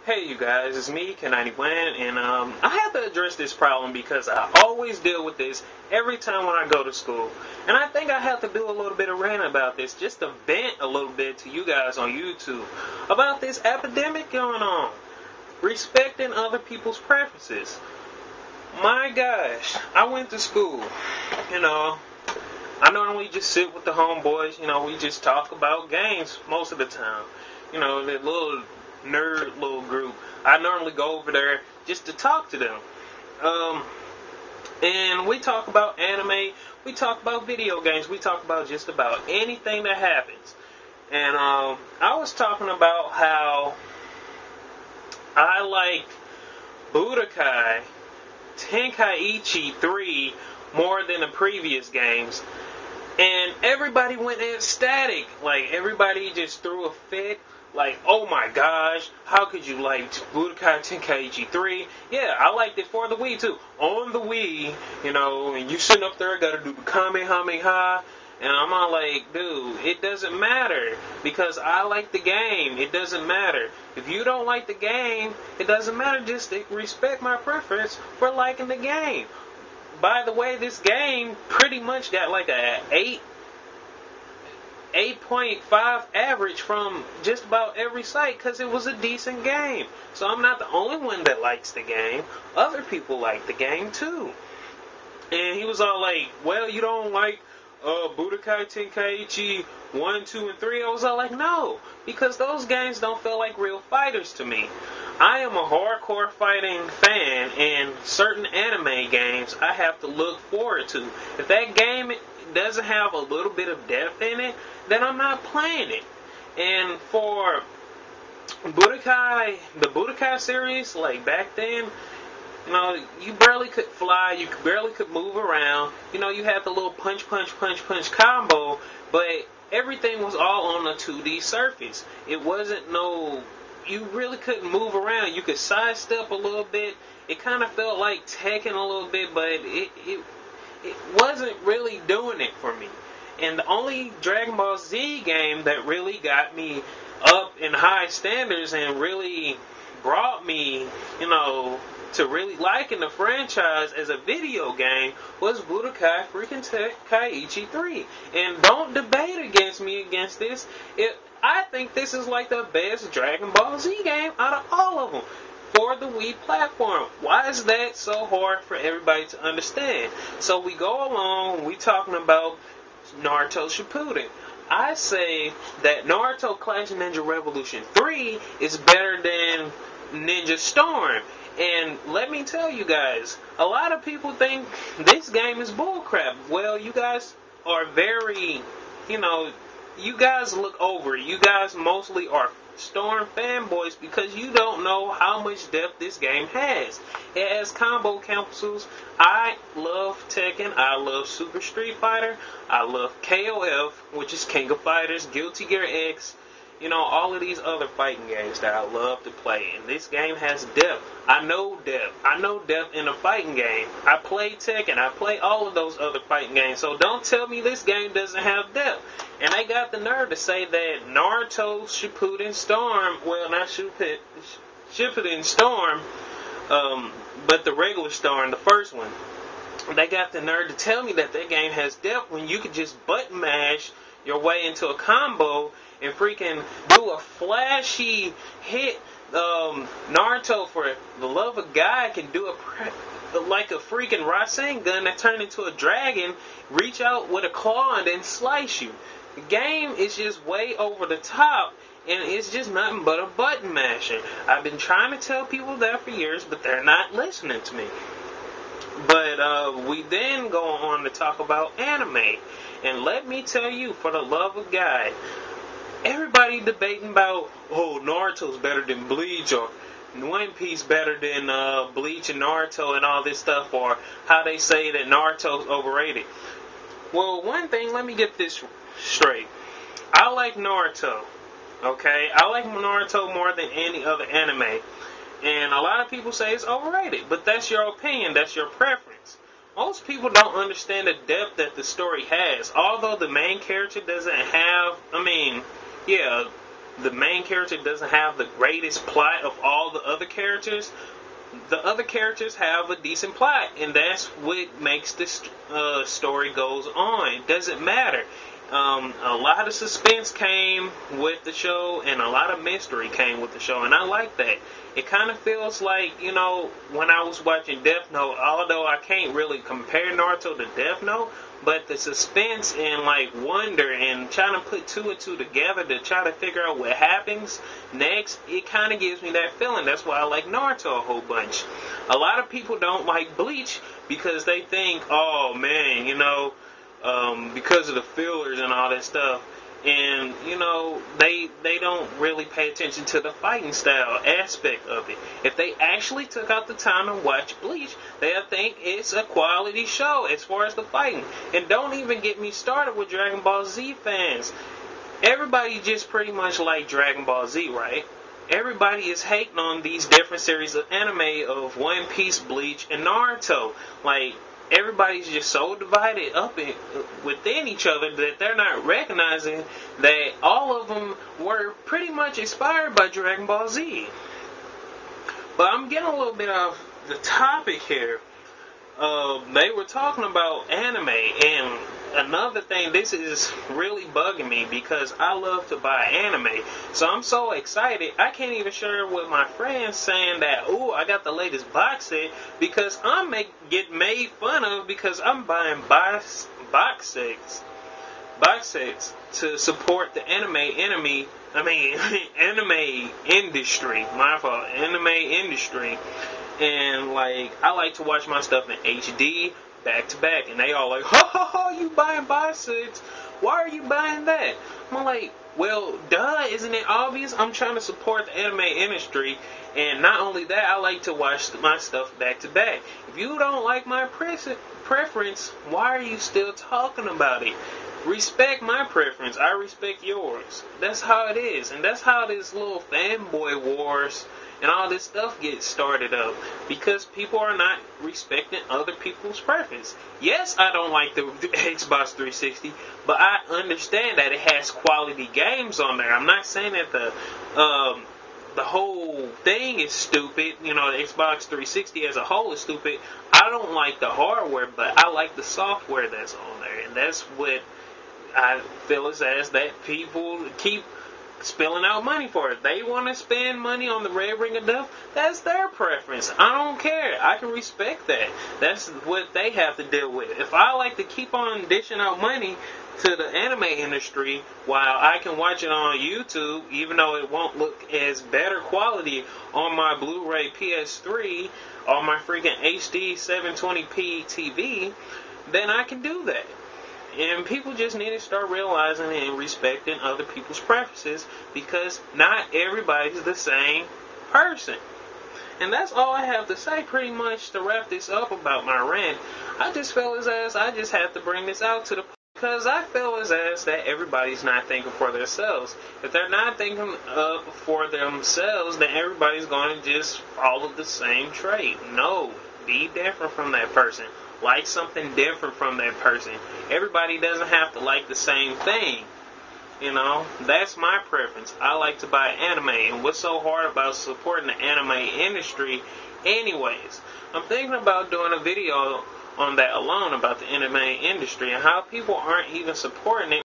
Hey you guys, it's me, Ken91, and I have to address this problem because I always deal with this every time when I go to school. And I think I have to do a little bit of rant about this, just to vent a little bit to you guys on YouTube about this epidemic going on. Respecting other people's preferences. My gosh, I went to school, I normally just sit with the homeboys, we just talk about games most of the time. That little nerd little group. I normally go over there just to talk to them. And we talk about anime, we talk about video games, we talk about just about anything that happens. And I was talking about how I liked Budokai Tenkaichi 3 more than the previous games. And everybody went ecstatic. Like, everybody just threw a fit. Like, oh my gosh, how could you like Budokai Tenkaichi 3? Yeah, I liked it for the Wii too. On the Wii, and you sitting up there, gotta do the Kamehameha. And I'm all like, dude, it doesn't matter. Because I like the game. It doesn't matter. If you don't like the game, it doesn't matter. Just respect my preference for liking the game. By the way, this game pretty much got like a 8.5 average from just about every site because it was a decent game. So I'm not the only one that likes the game. Other people like the game too. And he was all like, well, you don't like Budokai Tenkaichi 1, 2, and 3. I was all like, no, because those games don't feel like real fighters to me. I am a hardcore fighting fan, and certain anime games I have to look forward to. If that game doesn't have a little bit of depth in it, then I'm not playing it. And for Budokai, the Budokai series, like back then, you barely could fly, you barely could move around. You had the little punch combo, but everything was all on a 2D surface. It wasn't you really couldn't move around. You could sidestep a little bit. It kind of felt like Tekken a little bit, but it wasn't really doing it for me. And the only Dragon Ball Z game that really got me up in high standards and really brought me, to really liking the franchise as a video game was Budokai freaking Tenkaichi 3. And don't debate against me against this. I think this is like the best Dragon Ball Z game out of all of them for the Wii platform. Why is that so hard for everybody to understand? So we go along, we talking about Naruto Shippuden. I say that Naruto Clash Ninja Revolution 3 is better than Ninja Storm. And let me tell you guys, a lot of people think this game is bullcrap. Well, you guys are very, you guys look over it. You guys mostly are Storm fanboys because you don't know how much depth this game has. It has combo capsules. I love Tekken. I love Super Street Fighter. I love KOF, which is King of Fighters, Guilty Gear X. All of these other fighting games that I love to play. And this game has depth. I know depth. I know depth in a fighting game. I play Tekken. I play all of those other fighting games. So don't tell me this game doesn't have depth. And they got the nerve to say that Naruto Shippuden Storm, well, not Shippuden Storm, but the regular Storm, the first one, they got the nerve to tell me that game has depth when you could just button mash your way into a combo and freaking do a flashy hit. Naruto, for the love of God, can do like a freaking Rasengan that turned into a dragon, reach out with a claw and then slice you. The game is just way over the top, and it's just nothing but a button masher. I've been trying to tell people that for years, but they're not listening to me. But we then go on to talk about anime. And let me tell you, for the love of God, everybody debating about, Naruto's better than Bleach, or One Piece better than Bleach and Naruto and all this stuff, or how they say that Naruto's overrated. Well, one thing, let me get this straight. I like Naruto, okay? I like Naruto more than any other anime. And a lot of people say it's overrated, but that's your opinion, that's your preference. Most people don't understand the depth that the story has. Although the main character doesn't have, the main character doesn't have the greatest plot of all the other characters, the other characters have a decent plot, and that's what makes this story goes on. It doesn't matter. A lot of suspense came with the show, and a lot of mystery came with the show, and I like that. It kind of feels like, when I was watching Death Note, although I can't really compare Naruto to Death Note, but the suspense and wonder and trying to put two and two together to try to figure out what happens next, it kind of gives me that feeling. That's why I like Naruto a whole bunch. A lot of people don't like Bleach because they think, oh man, because of the fillers and all that stuff. And, they don't really pay attention to the fighting style aspect of it. If they actually took out the time to watch Bleach, they'll think it's a quality show as far as the fighting. And don't even get me started with Dragon Ball Z fans. Everybody just pretty much like Dragon Ball Z, right? Everybody is hating on these different series of anime of One Piece, Bleach, and Naruto. Everybody's just so divided up within each other that they're not recognizing that all of them were pretty much inspired by Dragon Ball Z. But I'm getting a little bit off the topic here. They were talking about anime, and another thing, this is really bugging me because I love to buy anime. So I'm so excited, I can't even share with my friends saying that, ooh, I got the latest box set, because I'm get made fun of because I'm buying box sets to support the anime industry. My fault, anime industry. And I like to watch my stuff in HD, back to back, and they all like, ha ha ha, you buying box sets? Why are you buying that? I'm like, well, duh, isn't it obvious? I'm trying to support the anime industry, and not only that, I like to watch my stuff back to back. If you don't like my preference, why are you still talking about it? Respect my preference. I respect yours. That's how it is, and that's how this little fanboy wars and all this stuff gets started up, because people are not respecting other people's preference. Yes, I don't like the Xbox 360, but I understand that it has quality games on there. I'm not saying that the whole thing is stupid. The Xbox 360 as a whole is stupid. I don't like the hardware, but I like the software that's on there, and that's what I feel as that people keep spilling out money for it. They want to spend money on the Red Ring of Death. That's their preference. I don't care. I can respect that. That's what they have to deal with. If I like to keep on dishing out money to the anime industry while I can watch it on YouTube, even though it won't look as better quality on my Blu-ray PS3 or my freaking HD 720p TV, then I can do that. And people just need to start realizing and respecting other people's preferences, because not everybody's the same person. And that's all I have to say pretty much to wrap this up about my rant. I just feel as I just have to bring this out to the, because I feel as that everybody's not thinking for themselves. If they're not thinking for themselves, then everybody's going to just follow the same trait. No, be different from that person. Like something different from that person. Everybody doesn't have to like the same thing. That's my preference. I like to buy anime, and what's so hard about supporting the anime industry anyways? I'm thinking about doing a video on that alone, about the anime industry and how people aren't even supporting it.